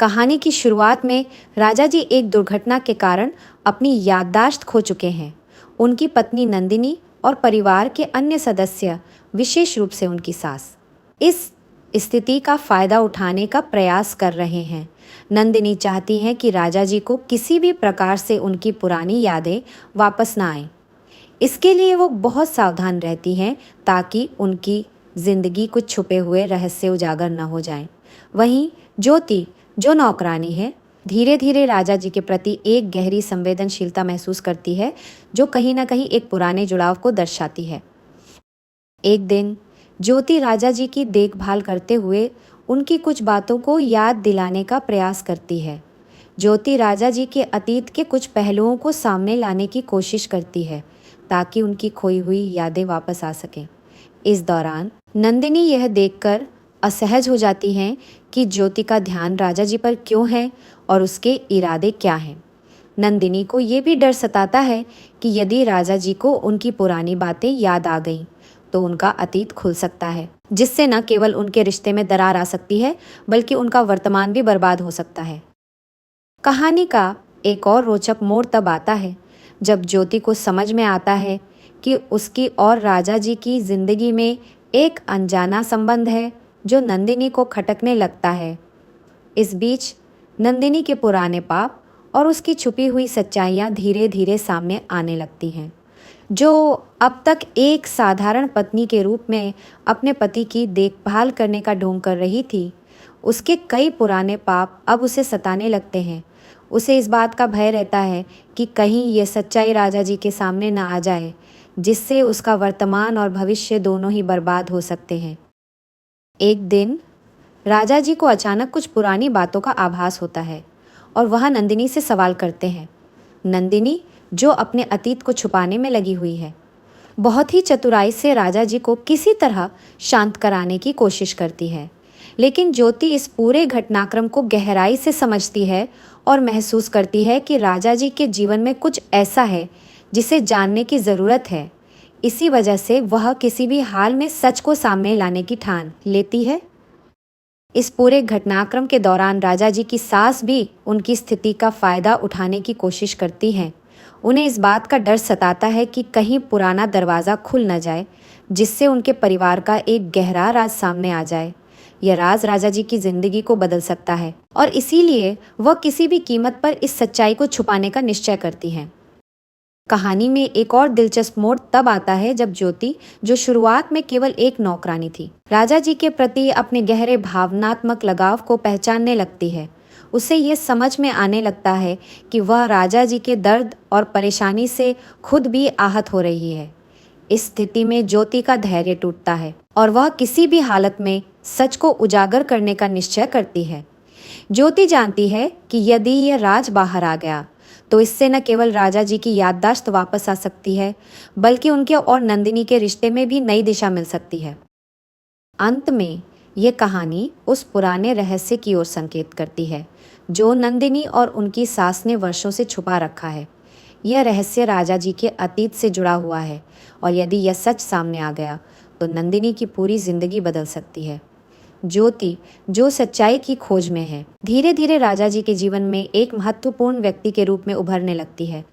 कहानी की शुरुआत में राजा जी एक दुर्घटना के कारण अपनी याददाश्त खो चुके हैं। उनकी पत्नी नंदिनी और परिवार के अन्य सदस्य, विशेष रूप से उनकी सास, इस स्थिति का फायदा उठाने का प्रयास कर रहे हैं। नंदिनी चाहती हैं कि राजा जी को किसी भी प्रकार से उनकी पुरानी यादें वापस ना आएं। इसके लिए वो बहुत सावधान रहती हैं ताकि उनकी जिंदगी कुछ छुपे हुए रहस्य उजागर न हो जाएं। वहीं ज्योति, जो नौकरानी है, धीरे धीरे राजा जी के प्रति एक गहरी संवेदनशीलता महसूस करती है, जो कहीं ना कहीं एक पुराने जुड़ाव को दर्शाती है। एक दिन ज्योति राजा जी की देखभाल करते हुए उनकी कुछ बातों को याद दिलाने का प्रयास करती है। ज्योति राजा जी के अतीत के कुछ पहलुओं को सामने लाने की कोशिश करती है ताकि उनकी खोई हुई यादें वापस आ सकें। इस दौरान नंदिनी यह देखकर असहज हो जाती हैं कि ज्योति का ध्यान राजा जी पर क्यों है और उसके इरादे क्या हैं। नंदिनी को ये भी डर सताता है कि यदि राजा जी को उनकी पुरानी बातें याद आ गईं तो उनका अतीत खुल सकता है, जिससे न केवल उनके रिश्ते में दरार आ सकती है बल्कि उनका वर्तमान भी बर्बाद हो सकता है। कहानी का एक और रोचक मोड़ तब आता है जब ज्योति को समझ में आता है कि उसकी और राजा जी की जिंदगी में एक अनजाना संबंध है जो नंदिनी को खटकने लगता है। इस बीच नंदिनी के पुराने पाप और उसकी छुपी हुई सच्चाइयाँ धीरे धीरे सामने आने लगती हैं। जो अब तक एक साधारण पत्नी के रूप में अपने पति की देखभाल करने का ढोंग कर रही थी, उसके कई पुराने पाप अब उसे सताने लगते हैं। उसे इस बात का भय रहता है कि कहीं ये सच्चाई राजा जी के सामने ना आ जाए, जिससे उसका वर्तमान और भविष्य दोनों ही बर्बाद हो सकते हैं। एक दिन राजा जी को अचानक कुछ पुरानी बातों का आभास होता है और वह नंदिनी से सवाल करते हैं। नंदिनी, जो अपने अतीत को छुपाने में लगी हुई है, बहुत ही चतुराई से राजा जी को किसी तरह शांत कराने की कोशिश करती है। लेकिन ज्योति इस पूरे घटनाक्रम को गहराई से समझती है और महसूस करती है कि राजा जी के जीवन में कुछ ऐसा है जिसे जानने की ज़रूरत है। इसी वजह से वह किसी भी हाल में सच को सामने लाने की ठान लेती है। इस पूरे घटनाक्रम के दौरान राजा जी की सास भी उनकी स्थिति का फ़ायदा उठाने की कोशिश करती हैं। उन्हें इस बात का डर सताता है कि कहीं पुराना दरवाज़ा खुल न जाए, जिससे उनके परिवार का एक गहरा राज सामने आ जाए। यह राज राजा जी की ज़िंदगी को बदल सकता है और इसीलिए वह किसी भी कीमत पर इस सच्चाई को छुपाने का निश्चय करती हैं। कहानी में एक और दिलचस्प मोड़ तब आता है जब ज्योति, जो शुरुआत में केवल एक नौकरानी थी, राजा जी के प्रति अपने गहरे भावनात्मक लगाव को पहचानने लगती है। उसे ये समझ में आने लगता है कि वह राजा जी के दर्द और परेशानी से खुद भी आहत हो रही है। इस स्थिति में ज्योति का धैर्य टूटता है और वह किसी भी हालत में सच को उजागर करने का निश्चय करती है। ज्योति जानती है कि यदि यह राज बाहर आ गया तो इससे न केवल राजा जी की याददाश्त वापस आ सकती है, बल्कि उनके और नंदिनी के रिश्ते में भी नई दिशा मिल सकती है। अंत में ये कहानी उस पुराने रहस्य की ओर संकेत करती है जो नंदिनी और उनकी सास ने वर्षों से छुपा रखा है। यह रहस्य राजा जी के अतीत से जुड़ा हुआ है और यदि यह सच सामने आ गया तो नंदिनी की पूरी जिंदगी बदल सकती है। ज्योति, जो सच्चाई की खोज में है, धीरे धीरे राजा जी के जीवन में एक महत्वपूर्ण व्यक्ति के रूप में उभरने लगती है।